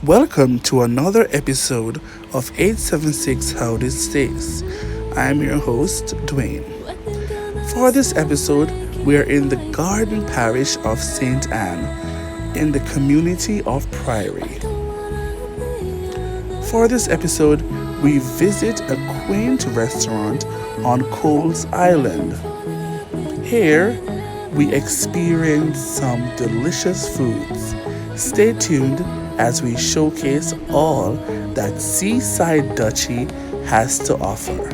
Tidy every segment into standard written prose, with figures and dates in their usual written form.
Welcome to another episode of 876 How This Stays. I'm your host, Dwayne. For this episode, we are in the Garden Parish of Saint Ann in the community of Priory. For this episode, we visit a quaint restaurant on Cole's Island. Here, we experience some delicious foods. Stay tuned as we showcase all that Seaside Dutchie has to offer.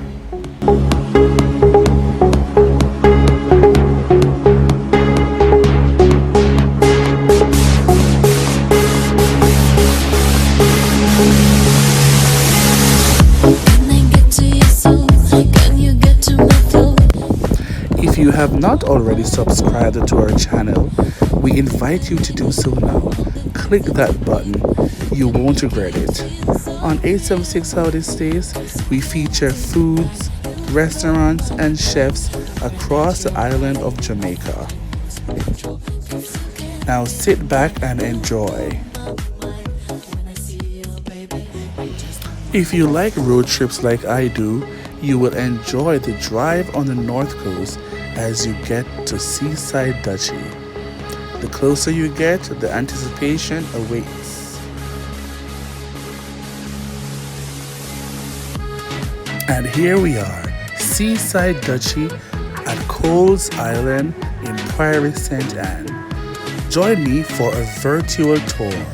If you have not already subscribed to our channel, we invite you to do so now. Click that button, you won't regret it. On 876 How This Stays, we feature foods, restaurants, and chefs across the island of Jamaica. Now sit back and enjoy. If you like road trips like I do, you will enjoy the drive on the North Coast as you get to Seaside Dutchie. The closer you get, the anticipation awaits. And here we are, Seaside Dutchie at Cole's Island in Priory Saint Ann. Join me for a virtual tour.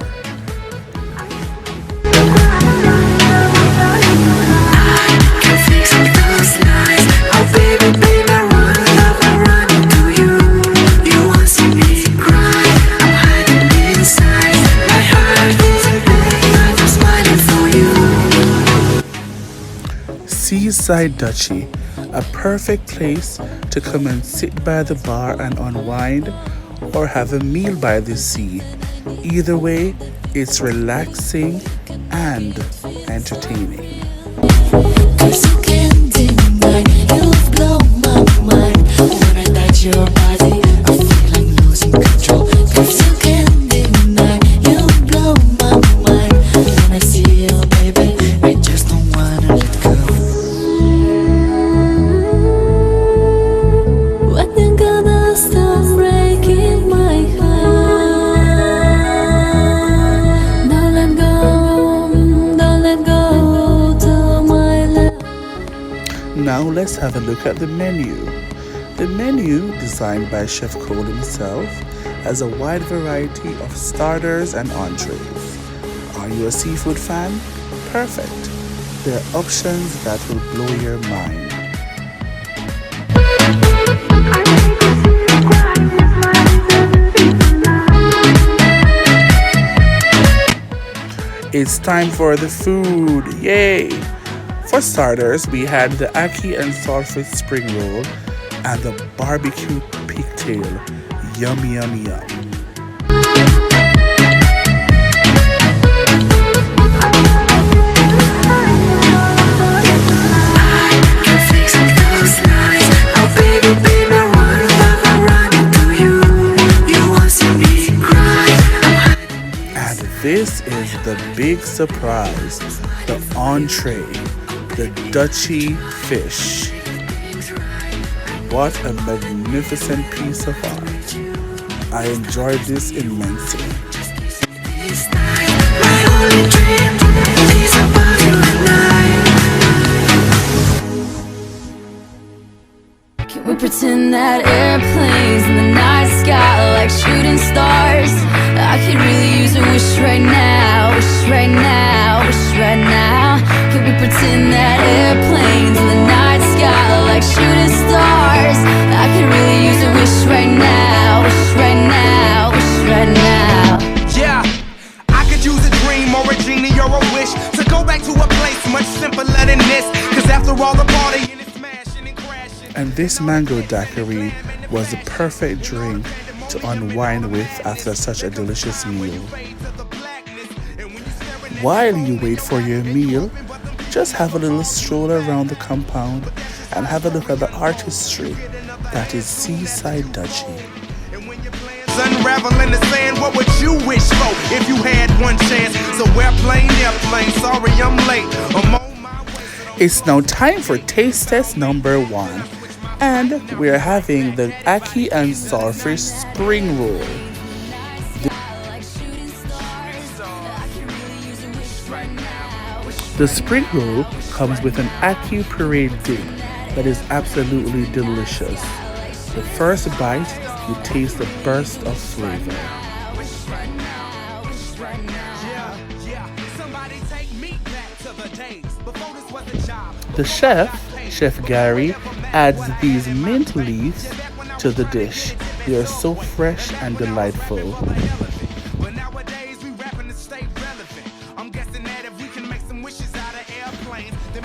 Seaside Dutchie, a perfect place to come and sit by the bar and unwind or have a meal by the sea. Either way, it's relaxing and entertaining. Now let's have a look at the menu. The menu, designed by Chef Cole himself, has a wide variety of starters and entrees. Are you a seafood fan? Perfect. There are options that will blow your mind. It's time for the food. Yay! For starters, we had the ackee and saltfish spring roll and the barbecue pigtail. Yum, yum, yum. And this is the big surprise, the entree. The Dutchie Fish. What a magnificent piece of art. I enjoyed this immensely. Can we pretend that airplanes in the night sky like shooting stars? I could really use a wish right now, wish right now, wish right now. Can we pretend that airplanes in the night sky like shooting stars? I could really use a wish right now, wish right now, wish right now. Yeah, I could use a dream or a genie or a wish to go back to a place much simpler than this. Cause after all the partying and smashing and crashing. And this mango daiquiri was the perfect drink to unwind with after such a delicious meal. While you wait for your meal, just have a little stroll around the compound and have a look at the artistry that is Seaside Dutchie. gravel in the sand. What would you wish for if you had one chance? So airplane, sorry I'm late. I'm on my way. It's now time for taste test number 1. And we're having the ackee and saltfish spring roll. The spring roll comes with an ackee puree dip that is absolutely delicious. The first bite, you taste a burst of flavor. The Chef Gary, adds these mint leaves to the dish. They are so fresh and delightful.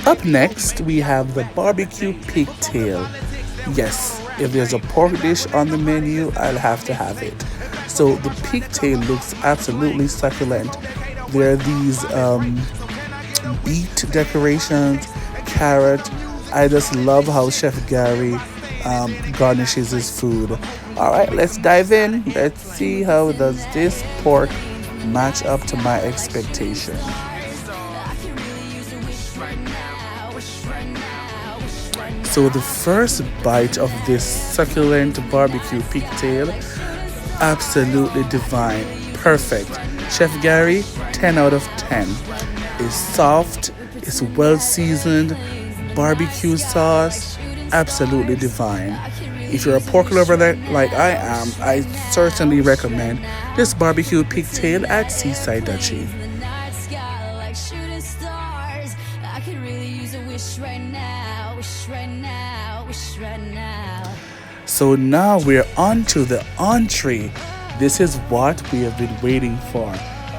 Up next, we have the barbecue pigtail. Yes, if there's a pork dish on the menu, I'll have to have it. So the pigtail looks absolutely succulent. There are these beet decorations, carrot. I just love how Chef Gary garnishes his food. All right, let's dive in. Let's see how does this pork match up to my expectation. So the first bite of this succulent barbecue pigtail, absolutely divine, perfect. Chef Gary, 10 out of 10. It's soft, it's well seasoned, barbecue sauce, absolutely divine. If you're a pork lover like I am, I certainly recommend this barbecue pigtail at Seaside Dutchie. So now we're on to the entree. This is what we have been waiting for.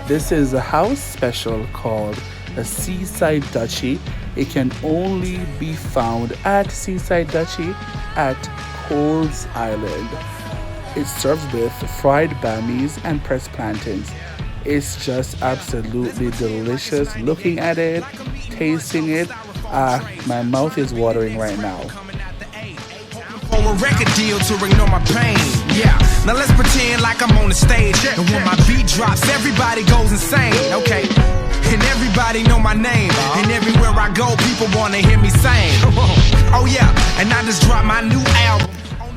This is a house special called a Seaside Dutchie. It can only be found at Seaside Dutchie at Coles Island. It's served with fried bammies and pressed plantains. It's just absolutely delicious. Looking at it, tasting it, my mouth is watering right now. For a record deal to ignore my pain. Yeah, now let's pretend like I'm on the stage. And when my beat drops, everybody goes insane. Okay, and everybody know my name. And everywhere I go, people wanna hear me sing. Oh yeah, and I just dropped my new album.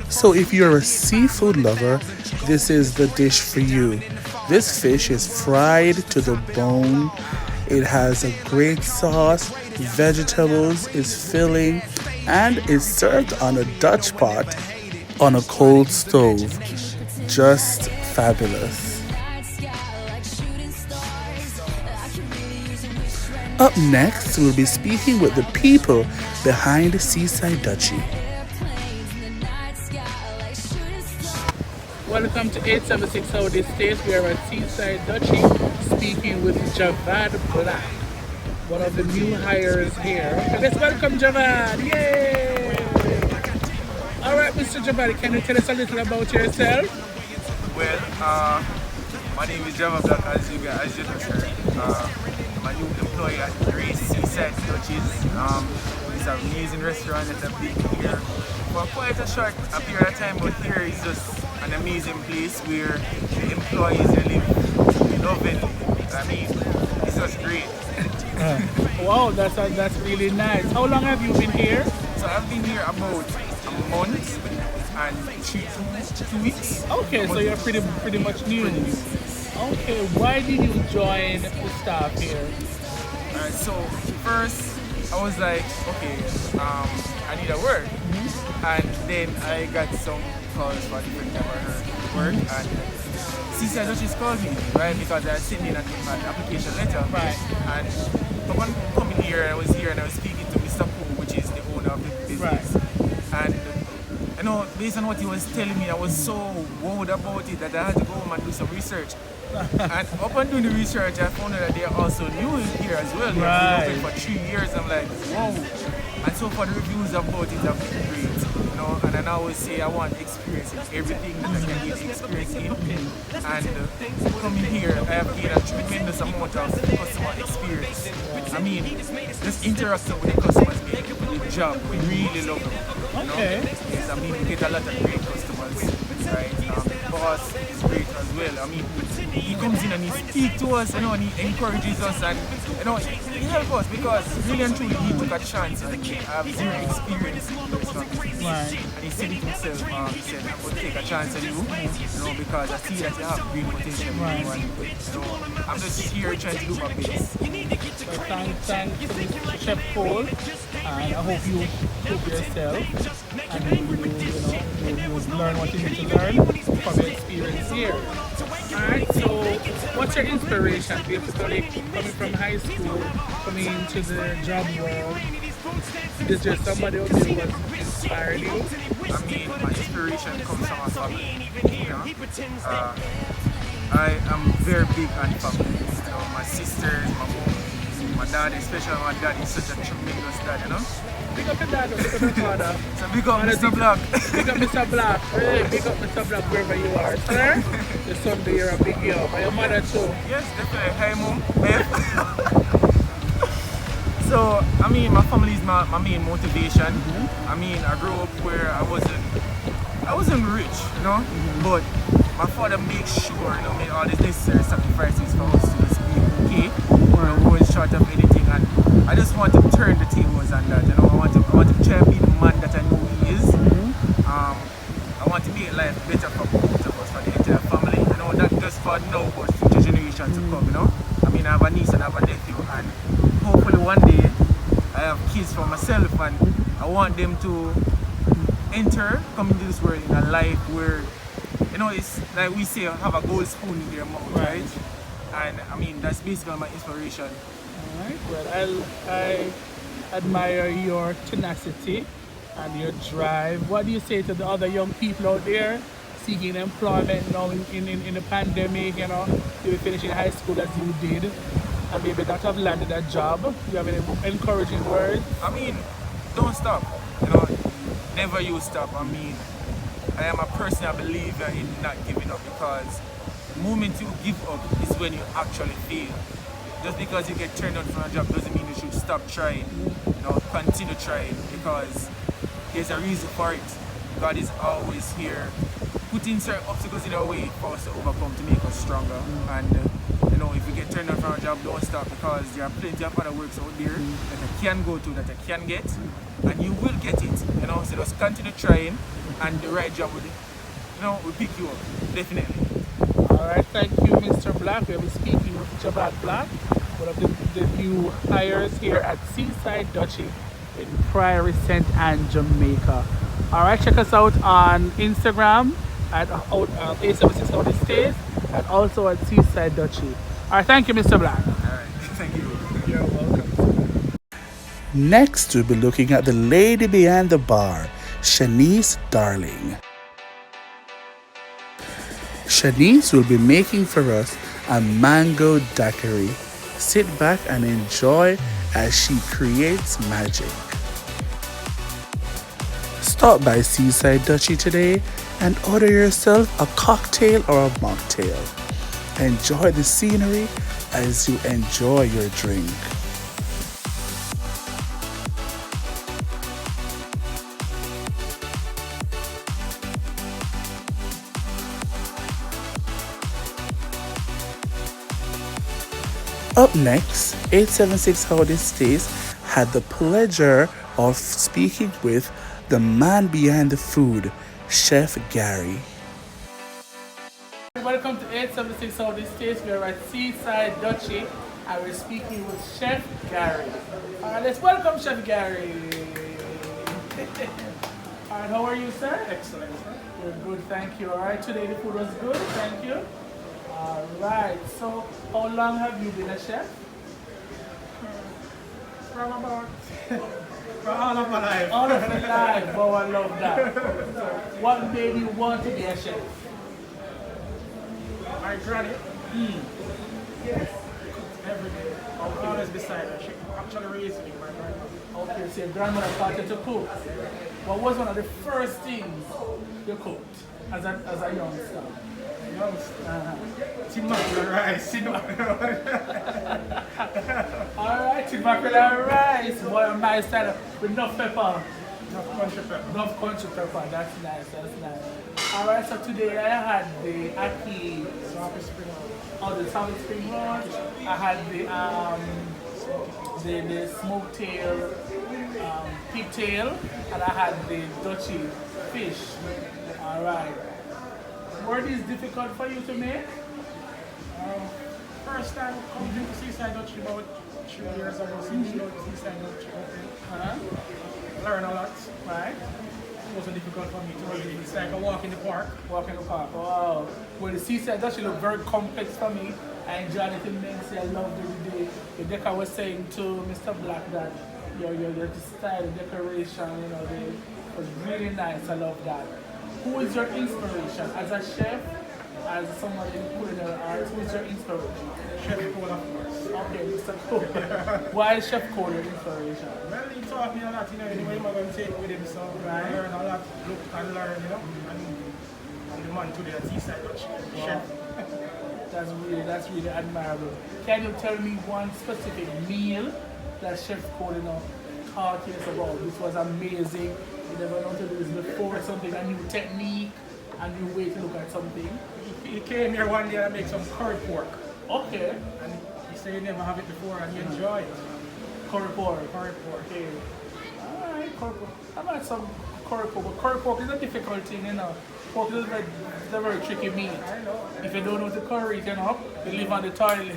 So if you're a seafood lover, this is the dish for you. This fish is fried to the bone. It has a great sauce, vegetables, is filling, and is served on a Dutch pot on a cold stove. Just fabulous. Up next, we'll be speaking with the people behind Seaside Dutchie. Welcome to 876 Saudi State. We are at Seaside Dutchie speaking with Javad Black, one of the new hires here. Let's welcome Javad. Yay! Alright, Mr. Javad, can you tell us a little about yourself? Well, my name is Javad Black, as you just heard. I'm a new employee at Priory Saint Ann. It's an amazing restaurant that's been here for quite a short period of time, but here is just an amazing place where the employees really love it. I mean, it's just great. Wow, that's really nice. How long have you been here? So I've been here about a month and 2 weeks. Okay, so you're pretty much new. Okay, why did you join the staff here? Alright, so first I was like, okay, I need a work. And then I got some calls for different type of work, and Seaside Dutchie called me, right, because I sent in an application letter. Right. And upon coming here, I was here and I was speaking to Mr. Poe, which is the owner of the business. Right. And you know, based on what he was telling me, I was so wowed about it that I had to go home and do some research. And upon doing the research, I found out that they're also new here as well. They've been open for 3 years. I'm like, whoa. And so far the reviews about it have been great. You know, and I always say I want experience in everything that I can get experience in. And coming here, I have gained a tremendous amount of customer experience. I mean, just interacting with the customers makes the job. We really love them. You know? Okay. Yes, I mean, we get a lot of great customers, right? For us, great as well. I mean, he comes in and he speaks to us, and he encourages us, and he helps us because really and truly he took a chance and have zero experience in this family. Right. And he said it himself. He said, "I'm going to take a chance on you, because I see that you have great potential." Right. And, I'm just here trying to do my best. So thanks to Chef Cole, and I hope you cook yourself and you learn what you need to learn from your experience here. Alright, so what's your inspiration basically coming from high school, coming into the job world? Is there somebody out there who has inspired you? I mean, my inspiration comes from my family. I am very big on family. My sisters, my mom, my dad, especially my dad is such a tremendous dad, Big up your dad, big up your father. So big up Mr. Black. Big up Mr. Black. Hey, big up Mr. Black wherever you are, sir. The Sunday you're a big girl. And your mother too. Yes, definitely. Hey, mom. So, I mean, my family is my main motivation. I mean, I grew up where I wasn't rich, but my father makes sure, made all the necessary sacrifices for us to just be okay, going short of anything, and I just want to turn the tables on that, I want to try and be the man that I know he is. I want to make life better for both of us, for the entire family, not just for now, but future generations to come, I mean, I have a niece and I have a nephew, and hopefully one day I have kids for myself, and I want them to come into this world in a life where, it's like we say, have a gold spoon in their mouth, right? And I mean, that's basically my inspiration. Alright, well, I admire your tenacity and your drive. What do you say to the other young people out there seeking employment now in the pandemic, they were finishing high school as you did, and maybe not have landed a job? Do you have any encouraging words? I mean, don't stop, never you stop. I mean, I am a personal believer in not giving up, because the moment you give up is when you actually fail. Just because you get turned down from a job doesn't mean you should stop trying. Continue trying, because there's a reason for it. God is always here, putting certain obstacles in our way for us to overcome, to make us stronger. And if you get turned down from a job, don't stop, because there are plenty of other works out there that you can go to, that you can get, and you will get it. So just continue trying, and the right job will pick you up, definitely. Alright, thank you, Mr. Black. We'll be speaking with Jabbat Black, one of the new hires here at Seaside Dutchie in Priory Saint Ann, Jamaica. Alright, check us out on Instagram at 876 Out States, and also at Seaside Dutchie. Alright, thank you, Mr. Black. Alright, thank you. You're welcome. Next, we'll be looking at the lady behind the bar, Shanice Darling. Shanice will be making for us a mango daiquiri. Sit back and enjoy as she creates magic. Stop by Seaside Dutchie today and order yourself a cocktail or a mocktail. Enjoy the scenery as you enjoy your drink. Up next, 876 How This Stays had the pleasure of speaking with the man behind the food, Chef Gary. Welcome to 876 How This Stays. We are at Seaside Dutchie, and we're speaking with Chef Gary. Alright, let's welcome Chef Gary. Alright, how are you, sir? Excellent, sir. We're good, thank you. Alright, today the food was good, thank you. Alright, so how long have you been a chef? From about all of my life. All of your life. Oh, I love that. So what made you want to be a chef? My granny cooked every day. I was always beside her. She actually raised me, my grandmother. Okay, so your grandmother taught you to cook. What was one of the first things you cooked as a youngster? Tin mackerel and rice. Tin mackerel and rice. Alright, tin mackerel and rice. Boy, my style with enough pepper. Enough country pepper. Enough country pepper. That's nice, that's nice. Alright, so today I had the Aki the South Spring Roll. I had the smoked tail, pigtail, and I had the Dutchie Fish. Alright. Were these difficult for you to make? First time coming to Seaside Dutchie about 3 years ago, since Seaside Dutchie opened. Learn a lot. Right. It wasn't difficult for me to do. It's like a walk in the park. Walk in the park. Wow. Well, the Seaside Dutchie look very complex for me. I enjoyed it immensely. I loved it today. The decker was saying to Mr. Black that your style, the decoration, you know, was really nice. I love that. Who is your inspiration as a chef? As somebody in culinary arts, who's your inspiration? Chef Cole, of course. Okay, Mr. Cole. Why is Chef Cole your inspiration? Well, he taught me a lot, you know, anyway, I'm going to take it with him, so I learn a lot, look and learn, you know, and I'm the man today at Seaside Dutchie, chef. That's really admirable. Can you tell me one specific meal that Chef Cole, you know, taught you about? This was amazing. You never know to do this before, something, a new technique, a new way to look at something. He came here one day and made some curry pork. Okay. And he said he never have it before and he enjoyed it. Curry pork. Curry pork. Okay. Alright, curry pork. I've had some curry pork, but curry pork is a difficult thing, you know. Pork is a very tricky meat. I know. If you don't know to curry it, you know, you live on the toilet.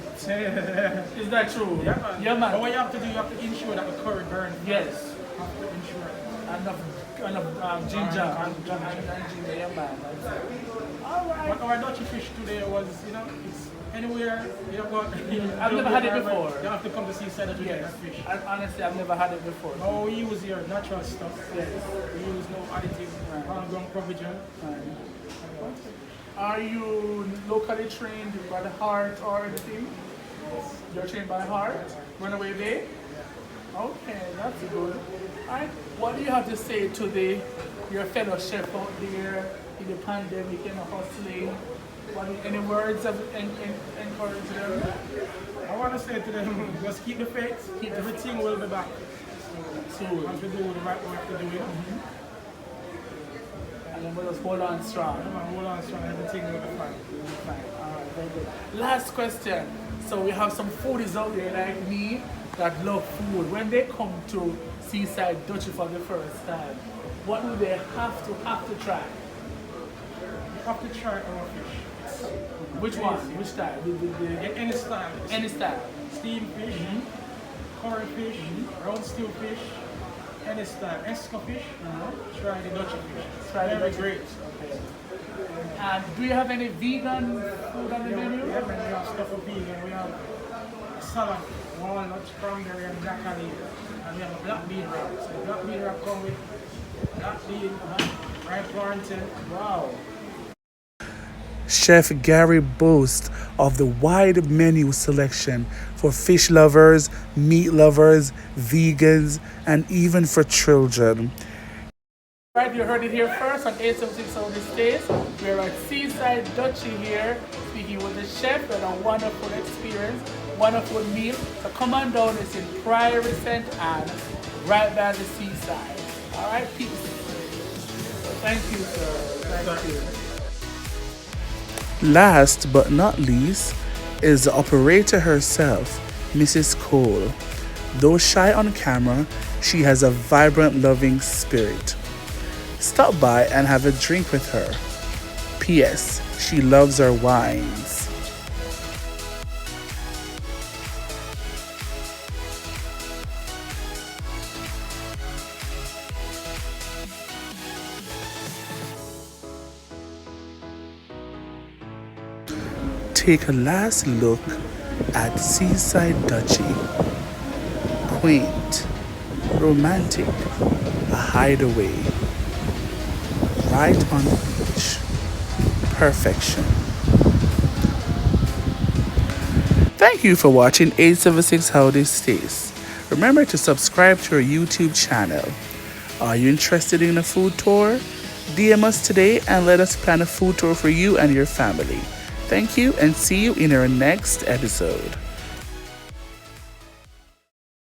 Is that true? Yeah, man. Yeah, man. But what you have to do, you have to ensure that the curry burns. Yes. You have to ensure it. Enough ginger. And ginger, yeah, man. Alright. But our Dutchie fish today was, you know, it's anywhere you have got. I've never had it before. You have to come to Seaside to get that fish. Honestly, I've never had it before. Oh, we use your natural stuff. Yes. We use no additive, homegrown provision. Are you locally trained by the heart or anything? You're trained by heart? Runaway Bay? Okay, that's good. Alright, what do you have to say to your fellow chef out there in the pandemic, you know, hustling? Any words of encouragement? I want to say to them, just keep the faith. Everything will be back. So, Once we do the right work to do it. And then we'll just hold on strong. Hold on strong, everything will be fine. Alright, very good. Last question. So we have some foodies out there like me that love food. When they come to Seaside Dutchie for the first time, what do they have to try? You have to try our fish. Which one? Which style? Any style. Any style. Steamed fish, curry fish, round stew fish, any style. Esco fish, try the Dutchie fish. Try the Very Dutchie great. Okay. And do you have any vegan food on the menu? We have stuff for vegan. We have salad, walnut, cranberry, and broccoli. And we have a black bean wrap. So the black bean wrap come with black bean, ripe plantain. Wow. Chef Gary boasts of the wide menu selection for fish lovers, meat lovers, vegans, and even for children. Right, you heard it here first on 876 on the States. We're at Seaside Dutchie here, speaking with the chef and a wonderful experience, wonderful meal. So come on down, it's in Priory Saint Ann, right by the seaside. All right, peace. Thank you, sir. Thank you. Last but not least is the operator herself, Mrs. Cole. Though shy on camera, she has a vibrant, loving spirit. Stop by and have a drink with her. P.S. She loves her wines. Take a last look at Seaside Dutchie. Quaint, romantic, a hideaway, right on the beach. Perfection. Thank you for watching 876 How This Tastes. Remember to subscribe to our YouTube channel. Are you interested in a food tour? DM us today and let us plan a food tour for you and your family. Thank you and see you in our next episode.